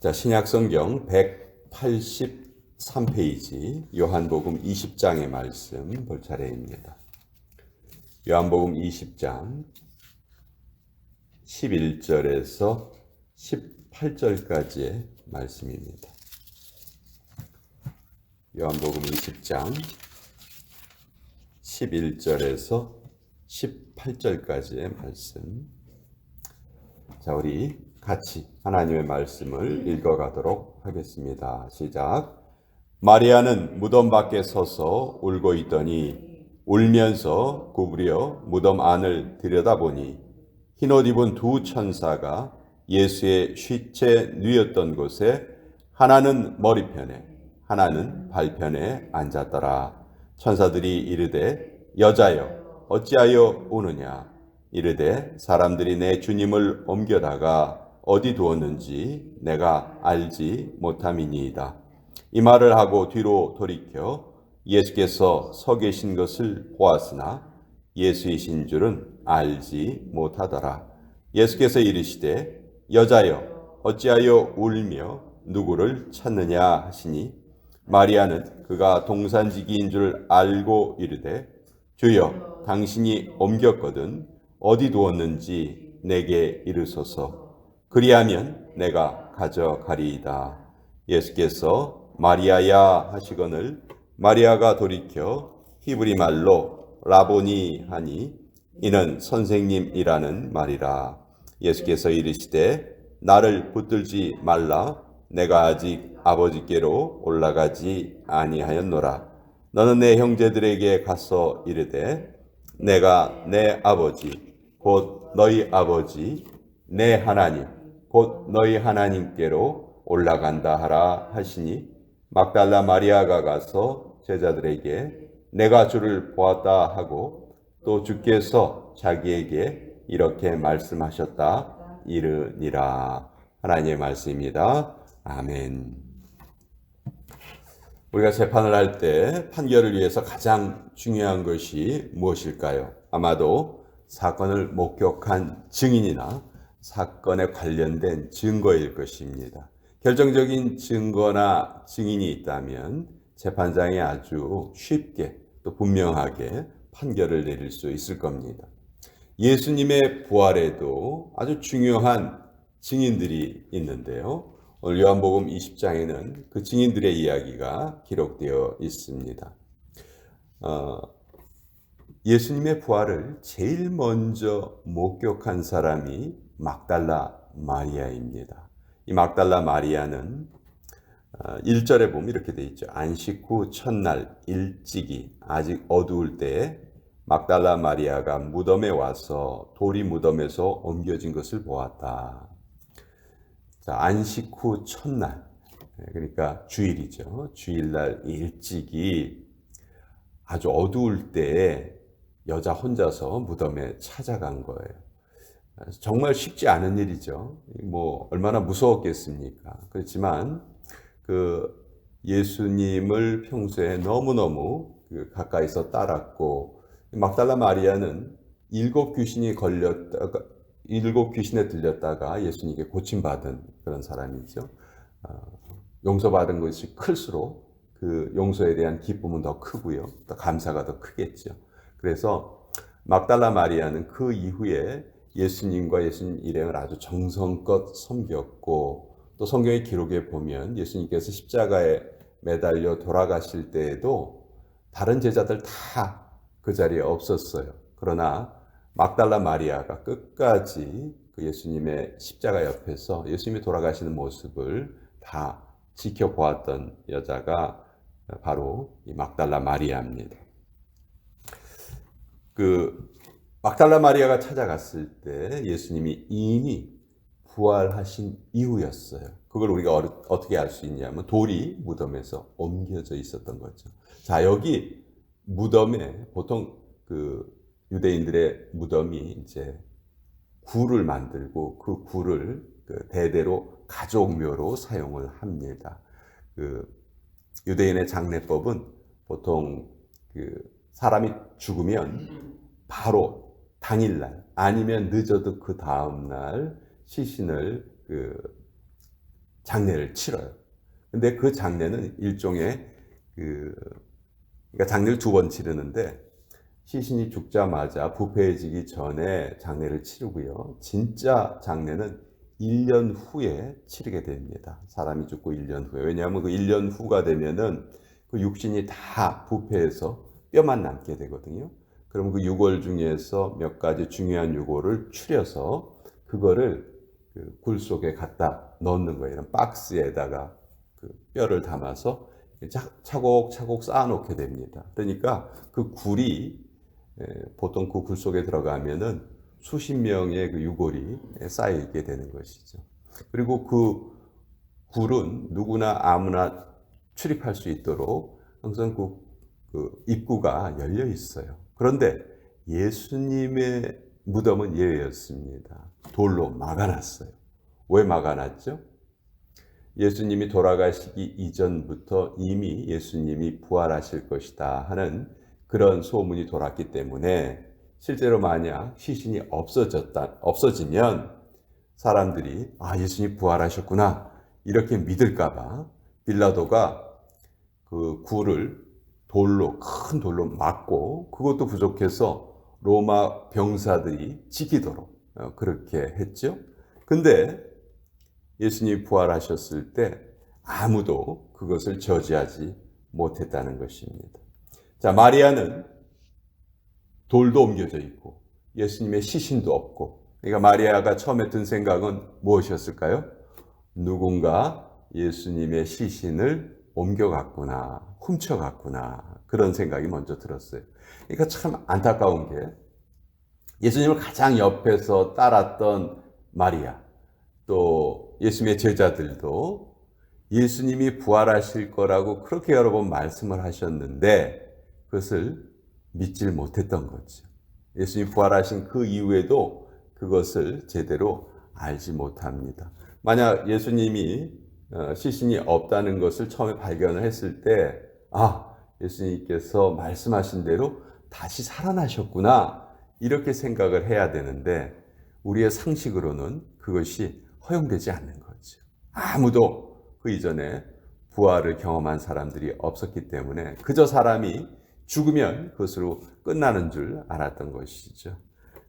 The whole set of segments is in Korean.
자, 신약성경 183페이지 요한복음 20장의 말씀 볼 차례입니다. 요한복음 20장 11절에서 18절까지의 말씀입니다. 요한복음 20장 11절에서 18절까지의 말씀. 자, 우리 같이 하나님의 말씀을 읽어가도록 하겠습니다. 시작. 마리아는 무덤 밖에 서서 울고 있더니 울면서 구부려 무덤 안을 들여다보니 흰옷 입은 두 천사가 예수의 휘체 누였던 곳에 하나는 머리편에 하나는 발편에 앉았더라. 천사들이 이르되 여자여 어찌하여 우느냐. 이르되 사람들이 내 주님을 옮겨다가 어디 두었는지 내가 알지 못함이니이다. 이 말을 하고 뒤로 돌이켜 예수께서 서 계신 것을 보았으나 예수이신 줄은 알지 못하더라. 예수께서 이르시되 여자여 어찌하여 울며 누구를 찾느냐 하시니 마리아는 그가 동산지기인 줄 알고 이르되 주여 당신이 옮겼거든 어디 두었는지 내게 이르소서. 그리하면 내가 가져가리이다. 예수께서 마리아야 하시거늘 마리아가 돌이켜 히브리 말로 라보니 하니 이는 선생님이라는 말이라. 예수께서 이르시되 나를 붙들지 말라. 내가 아직 아버지께로 올라가지 아니하였노라. 너는 내 형제들에게 가서 이르되 내가 내 아버지 곧 너희 아버지 내 하나님 곧 너희 하나님께로 올라간다 하라 하시니 막달라 마리아가 가서 제자들에게 내가 주를 보았다 하고 또 주께서 자기에게 이렇게 말씀하셨다 이르니라. 하나님의 말씀입니다. 아멘. 우리가 재판을 할 때 판결을 위해서 가장 중요한 것이 무엇일까요? 아마도 사건을 목격한 증인이나 사건에 관련된 증거일 것입니다. 결정적인 증거나 증인이 있다면 재판장이 아주 쉽게 또 분명하게 판결을 내릴 수 있을 겁니다. 예수님의 부활에도 아주 중요한 증인들이 있는데요. 오늘 요한복음 20장에는 그 증인들의 이야기가 기록되어 있습니다. 예수님의 부활을 제일 먼저 목격한 사람이 막달라 마리아입니다. 이 막달라 마리아는 1절에 보면 이렇게 되어 있죠. 안식 후 첫날 일찍이 아직 어두울 때에 막달라 마리아가 무덤에 와서 돌이 무덤에서 옮겨진 것을 보았다. 자, 안식 후 첫날, 그러니까 주일이죠. 주일날 일찍이 아주 어두울 때에 여자 혼자서 무덤에 찾아간 거예요. 정말 쉽지 않은 일이죠. 뭐 얼마나 무서웠겠습니까? 그렇지만 그 예수님을 평소에 너무너무 가까이서 따랐고 막달라 마리아는 7귀신에 들렸다가 예수님께 고침받은 그런 사람이죠. 용서받은 것이 클수록 그 용서에 대한 기쁨은 더 크고요. 또 감사가 더 크겠죠. 그래서 막달라 마리아는 그 이후에 예수님과 예수님 일행을 아주 정성껏 섬겼고 또 성경의 기록에 보면 예수님께서 십자가에 매달려 돌아가실 때에도 다른 제자들 다 그 자리에 없었어요. 그러나 막달라 마리아가 끝까지 그 예수님의 십자가 옆에서 예수님이 돌아가시는 모습을 다 지켜보았던 여자가 바로 이 막달라 마리아입니다. 그 막달라 마리아가 찾아갔을 때 예수님이 이미 부활하신 이후였어요. 그걸 우리가 어떻게 알 수 있냐면 돌이 무덤에서 옮겨져 있었던 거죠. 자, 여기 무덤에 보통 그 유대인들의 무덤이 이제 굴을 만들고 그 굴을 대대로 가족묘로 사용을 합니다. 그 유대인의 장례법은 보통 그 사람이 죽으면 바로 당일날 아니면 늦어도 그 다음날 시신을 장례를 치러요. 근데 그 장례는 일종의 그러니까 장례를 2번 치르는데 시신이 죽자마자 부패해지기 전에 장례를 치르고요. 진짜 장례는 1년 후에 치르게 됩니다. 사람이 죽고 1년 후에. 왜냐하면 그 1년 후가 되면은 그 육신이 다 부패해서 뼈만 남게 되거든요. 그럼 그 유골 중에서 몇 가지 중요한 유골을 추려서 그거를 그 굴 속에 갖다 넣는 거예요. 이런 박스에다가 그 뼈를 담아서 차곡차곡 쌓아놓게 됩니다. 그러니까 그 굴이 보통 그 굴 속에 들어가면은 수십 명의 그 유골이 쌓이게 되는 것이죠. 그리고 그 굴은 누구나 아무나 출입할 수 있도록 항상 그 입구가 열려 있어요. 그런데 예수님의 무덤은 예외였습니다. 돌로 막아놨어요. 왜 막아놨죠? 예수님이 돌아가시기 이전부터 이미 예수님이 부활하실 것이다 하는 그런 소문이 돌았기 때문에 실제로 만약 시신이 없어지면 사람들이 예수님 부활하셨구나 이렇게 믿을까봐 빌라도가 그 굴을 큰 돌로 막고 그것도 부족해서 로마 병사들이 지키도록 그렇게 했죠. 근데 예수님이 부활하셨을 때 아무도 그것을 저지하지 못했다는 것입니다. 자, 마리아는 돌도 옮겨져 있고 예수님의 시신도 없고, 그러니까 마리아가 처음에 든 생각은 무엇이었을까요? 누군가 예수님의 시신을 옮겨갔구나, 훔쳐갔구나, 그런 생각이 먼저 들었어요. 그러니까 참 안타까운 게 예수님을 가장 옆에서 따랐던 마리아, 또 예수님의 제자들도 예수님이 부활하실 거라고 그렇게 여러 번 말씀을 하셨는데 그것을 믿질 못했던 거죠. 예수님이 부활하신 그 이후에도 그것을 제대로 알지 못합니다. 만약 예수님이 시신이 없다는 것을 처음에 발견을 했을 때 예수님께서 말씀하신 대로 다시 살아나셨구나 이렇게 생각을 해야 되는데 우리의 상식으로는 그것이 허용되지 않는 거죠. 아무도 그 이전에 부활을 경험한 사람들이 없었기 때문에 그저 사람이 죽으면 그것으로 끝나는 줄 알았던 것이죠.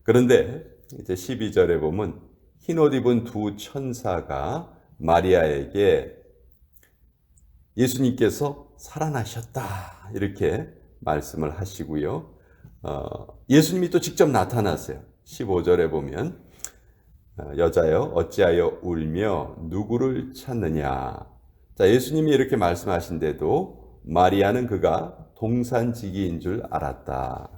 그런데 이제 12절에 보면 흰옷 입은 2 천사가 마리아에게 예수님께서 살아나셨다 이렇게 말씀을 하시고요. 예수님이 또 직접 나타나세요. 15절에 보면 여자여 어찌하여 울며 누구를 찾느냐. 자, 예수님이 이렇게 말씀하신데도 마리아는 그가 동산지기인 줄 알았다.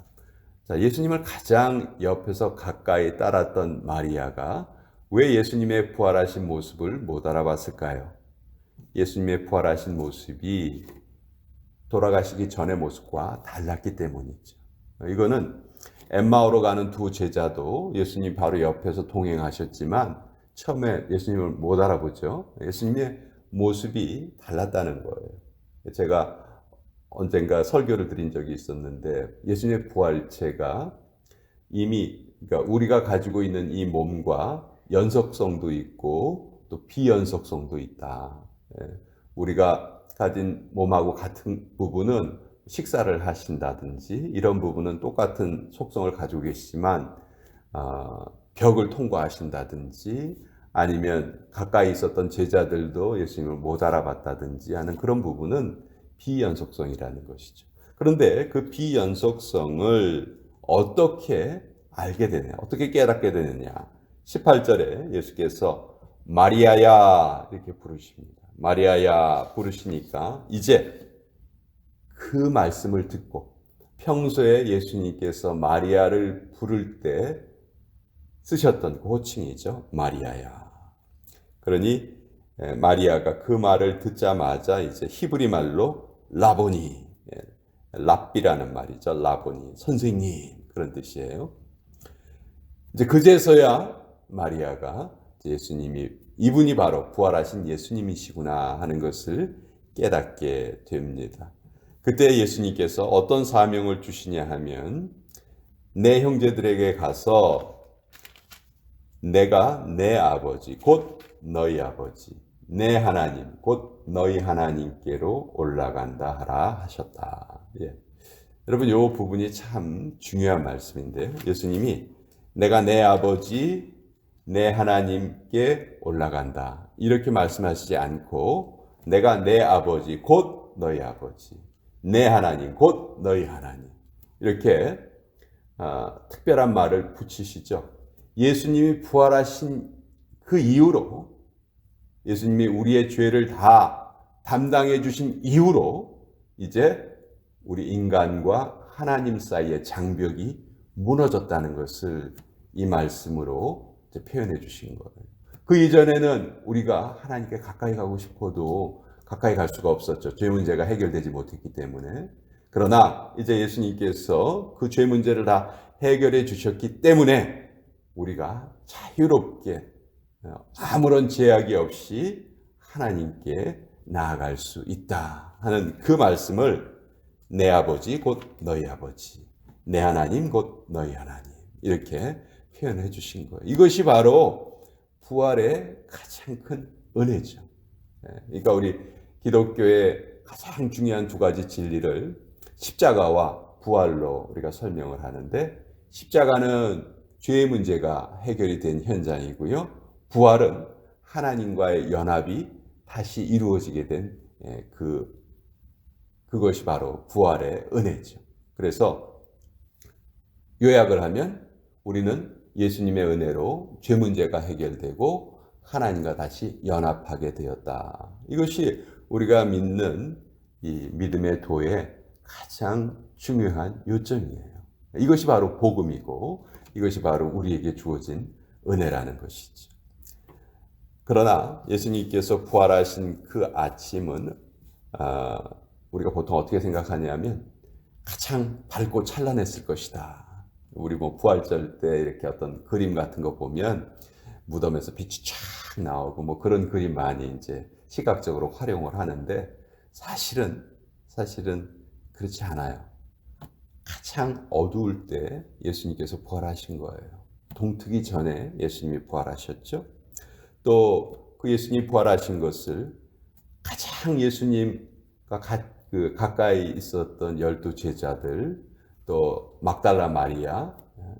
자, 예수님을 가장 옆에서 가까이 따랐던 마리아가 왜 예수님의 부활하신 모습을 못 알아봤을까요? 예수님의 부활하신 모습이 돌아가시기 전의 모습과 달랐기 때문이죠. 이거는 엠마오로 가는 2 제자도 예수님 바로 옆에서 동행하셨지만 처음에 예수님을 못 알아보죠. 예수님의 모습이 달랐다는 거예요. 제가 언젠가 설교를 드린 적이 있었는데 예수님의 부활체가 이미 그러니까 우리가 가지고 있는 이 몸과 연속성도 있고 또 비연속성도 있다. 우리가 가진 몸하고 같은 부분은 식사를 하신다든지 이런 부분은 똑같은 속성을 가지고 계시지만 벽을 통과하신다든지 아니면 가까이 있었던 제자들도 예수님을 못 알아봤다든지 하는 그런 부분은 비연속성이라는 것이죠. 그런데 그 비연속성을 어떻게 알게 되냐, 어떻게 깨닫게 되느냐. 18절에 예수께서 마리아야 이렇게 부르십니다. 마리아야 부르시니까 이제 그 말씀을 듣고 평소에 예수님께서 마리아를 부를 때 쓰셨던 그 호칭이죠. 마리아야. 그러니 마리아가 그 말을 듣자마자 이제 히브리 말로 라보니, 랍비라는 말이죠. 라보니, 선생님 그런 뜻이에요. 이제 그제서야 마리아가 예수님이 이분이 바로 부활하신 예수님이시구나 하는 것을 깨닫게 됩니다. 그때 예수님께서 어떤 사명을 주시냐 하면 내 형제들에게 가서 내가 내 아버지 곧 너희 아버지 내 하나님 곧 너희 하나님께로 올라간다 하라 하셨다. 예. 여러분 이 부분이 참 중요한 말씀인데요. 예수님이 내가 내 아버지 내 하나님께 올라간다 이렇게 말씀하시지 않고 내가 내 아버지 곧 너희 아버지 내 하나님 곧 너희 하나님 이렇게 특별한 말을 붙이시죠. 예수님이 부활하신 그 이후로 예수님이 우리의 죄를 다 담당해 주신 이후로 이제 우리 인간과 하나님 사이의 장벽이 무너졌다는 것을 이 말씀으로 이제 표현해 주신 거예요. 그 이전에는 우리가 하나님께 가까이 가고 싶어도 가까이 갈 수가 없었죠. 죄 문제가 해결되지 못했기 때문에. 그러나 이제 예수님께서 그 죄 문제를 다 해결해 주셨기 때문에 우리가 자유롭게 아무런 제약이 없이 하나님께 나아갈 수 있다 하는 그 말씀을 내 아버지 곧 너희 아버지 내 하나님 곧 너희 하나님 이렇게 표현해 주신 거예요. 이것이 바로 부활의 가장 큰 은혜죠. 그러니까 우리 기독교의 가장 중요한 두 가지 진리를 십자가와 부활로 우리가 설명을 하는데 십자가는 죄의 문제가 해결이 된 현장이고요. 부활은 하나님과의 연합이 다시 이루어지게 된 그것이 바로 부활의 은혜죠. 그래서 요약을 하면 우리는 예수님의 은혜로 죄 문제가 해결되고 하나님과 다시 연합하게 되었다. 이것이 우리가 믿는 이 믿음의 도의 가장 중요한 요점이에요. 이것이 바로 복음이고 이것이 바로 우리에게 주어진 은혜라는 것이죠. 그러나 예수님께서 부활하신 그 아침은 우리가 보통 어떻게 생각하냐면 가장 밝고 찬란했을 것이다. 우리 부활절 때 이렇게 어떤 그림 같은 거 보면 무덤에서 빛이 쫙 나오고 그런 그림 많이 이제 시각적으로 활용을 하는데 사실은 그렇지 않아요. 가장 어두울 때 예수님께서 부활하신 거예요. 동트기 전에 예수님이 부활하셨죠. 또 그 예수님이 부활하신 것을 가장 예수님과 가까이 있었던 12 제자들 또 막달라 마리아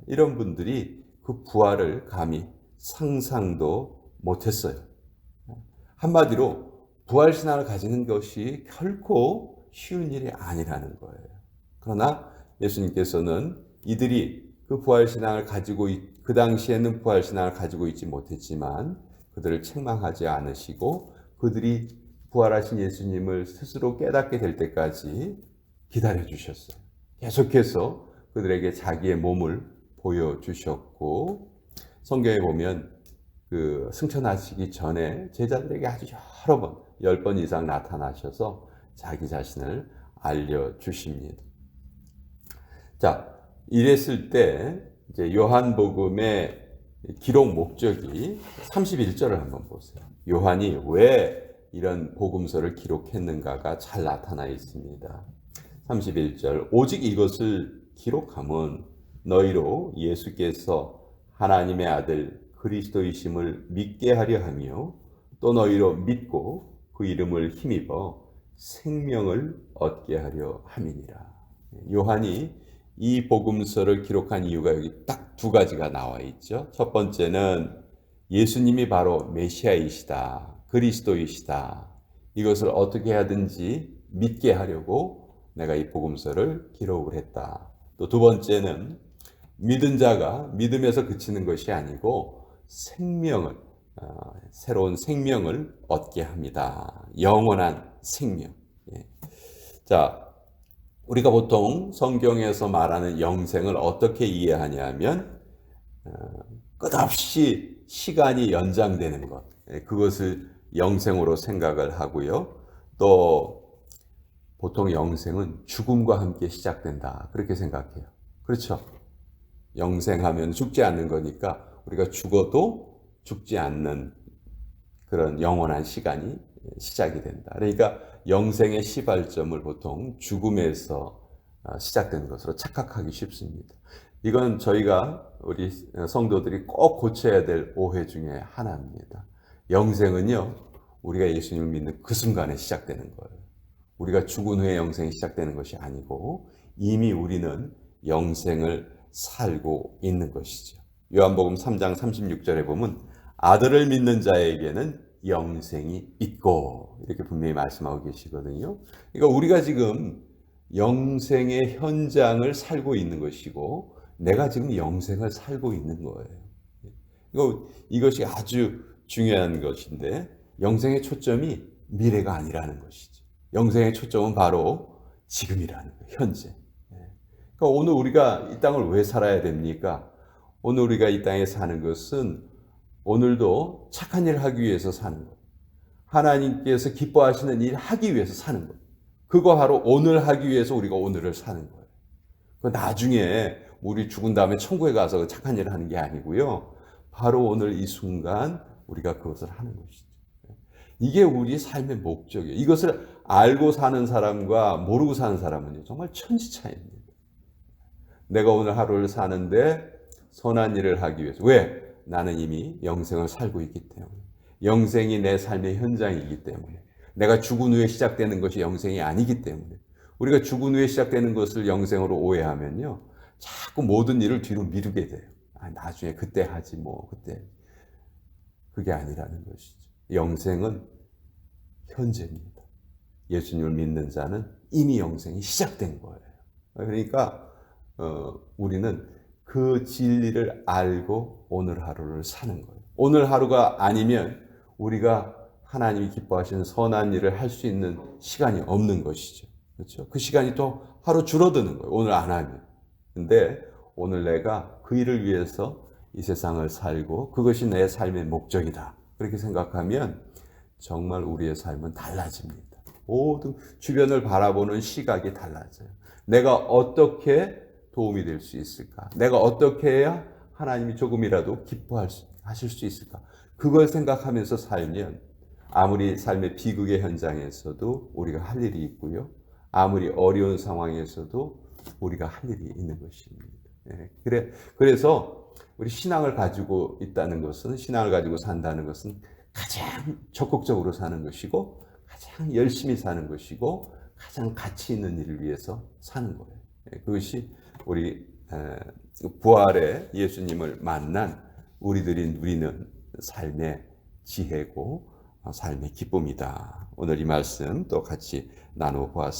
이런 분들이 그 부활을 감히 상상도 못했어요. 한마디로 부활신앙을 가지는 것이 결코 쉬운 일이 아니라는 거예요. 그러나 예수님께서는 이들이 그 부활신앙을 가지고 그 당시에는 부활신앙을 가지고 있지 못했지만 그들을 책망하지 않으시고 그들이 부활하신 예수님을 스스로 깨닫게 될 때까지 기다려 주셨어요. 계속해서 그들에게 자기의 몸을 보여주셨고 성경에 보면 그 승천하시기 전에 제자들에게 아주 여러 번, 10번 이상 나타나셔서 자기 자신을 알려주십니다. 자, 이랬을 때 이제 요한복음의 기록 목적이 31절을 한번 보세요. 요한이 왜 이런 복음서를 기록했는가가 잘 나타나 있습니다. 31절 오직 이것을 기록함은 너희로 예수께서 하나님의 아들 그리스도이심을 믿게 하려 하며 또 너희로 믿고 그 이름을 힘입어 생명을 얻게 하려 함이니라. 요한이 이 복음서를 기록한 이유가 여기 딱 두 가지가 나와 있죠. 첫 번째는 예수님이 바로 메시아이시다. 그리스도이시다. 이것을 어떻게 하든지 믿게 하려고 내가 이 복음서를 기록을 했다. 또 두 번째는 믿은 자가 믿음에서 그치는 것이 아니고 생명을 새로운 생명을 얻게 합니다. 영원한 생명. 자, 우리가 보통 성경에서 말하는 영생을 어떻게 이해하냐면 끝없이 시간이 연장되는 것, 그것을 영생으로 생각을 하고요. 또 보통 영생은 죽음과 함께 시작된다 그렇게 생각해요. 그렇죠? 영생하면 죽지 않는 거니까 우리가 죽어도 죽지 않는 그런 영원한 시간이 시작이 된다. 그러니까 영생의 시발점을 보통 죽음에서 시작되는 것으로 착각하기 쉽습니다. 이건 저희가 우리 성도들이 꼭 고쳐야 될 오해 중에 하나입니다. 영생은요, 우리가 예수님을 믿는 그 순간에 시작되는 거예요. 우리가 죽은 후에 영생이 시작되는 것이 아니고 이미 우리는 영생을 살고 있는 것이죠. 요한복음 3장 36절에 보면 아들을 믿는 자에게는 영생이 있고 이렇게 분명히 말씀하고 계시거든요. 그러니까 우리가 지금 영생의 현장을 살고 있는 것이고 내가 지금 영생을 살고 있는 거예요. 이것이 아주 중요한 것인데 영생의 초점이 미래가 아니라는 것이죠. 영생의 초점은 바로 지금이라는 거예요. 현재. 그러니까 오늘 우리가 이 땅을 왜 살아야 됩니까? 오늘 우리가 이 땅에 사는 것은 오늘도 착한 일을 하기 위해서 사는 거예요. 하나님께서 기뻐하시는 일 하기 위해서 사는 거예요. 그거 바로 오늘 하기 위해서 우리가 오늘을 사는 거예요. 그 나중에 우리 죽은 다음에 천국에 가서 착한 일을 하는 게 아니고요. 바로 오늘 이 순간 우리가 그것을 하는 것이죠. 이게 우리 삶의 목적이에요. 이것을 알고 사는 사람과 모르고 사는 사람은 정말 천지 차이입니다. 내가 오늘 하루를 사는데 선한 일을 하기 위해서. 왜? 나는 이미 영생을 살고 있기 때문에. 영생이 내 삶의 현장이기 때문에. 내가 죽은 후에 시작되는 것이 영생이 아니기 때문에. 우리가 죽은 후에 시작되는 것을 영생으로 오해하면요. 자꾸 모든 일을 뒤로 미루게 돼요. 나중에 그때 하지 뭐 그때. 그게 아니라는 것이죠. 영생은 현재입니다. 예수님을 믿는 자는 이미 영생이 시작된 거예요. 그러니까 우리는 그 진리를 알고 오늘 하루를 사는 거예요. 오늘 하루가 아니면 우리가 하나님이 기뻐하시는 선한 일을 할 수 있는 시간이 없는 것이죠. 그렇죠? 그 시간이 또 하루 줄어드는 거예요. 오늘 안 하면. 근데 오늘 내가 그 일을 위해서 이 세상을 살고 그것이 내 삶의 목적이다. 그렇게 생각하면 정말 우리의 삶은 달라집니다. 모든 주변을 바라보는 시각이 달라져요. 내가 어떻게 도움이 될 수 있을까? 내가 어떻게 해야 하나님이 조금이라도 기뻐하실 수 있을까? 그걸 생각하면서 살면 아무리 삶의 비극의 현장에서도 우리가 할 일이 있고요. 아무리 어려운 상황에서도 우리가 할 일이 있는 것입니다. 그래서 우리 신앙을 가지고 있다는 것은, 신앙을 가지고 산다는 것은 가장 적극적으로 사는 것이고 가장 열심히 사는 것이고 가장 가치 있는 일을 위해서 사는 거예요. 그것이 우리 부활의 예수님을 만난 우리들이 누리는 삶의 지혜고 삶의 기쁨이다. 오늘 이 말씀 또 같이 나누어 보았습니다.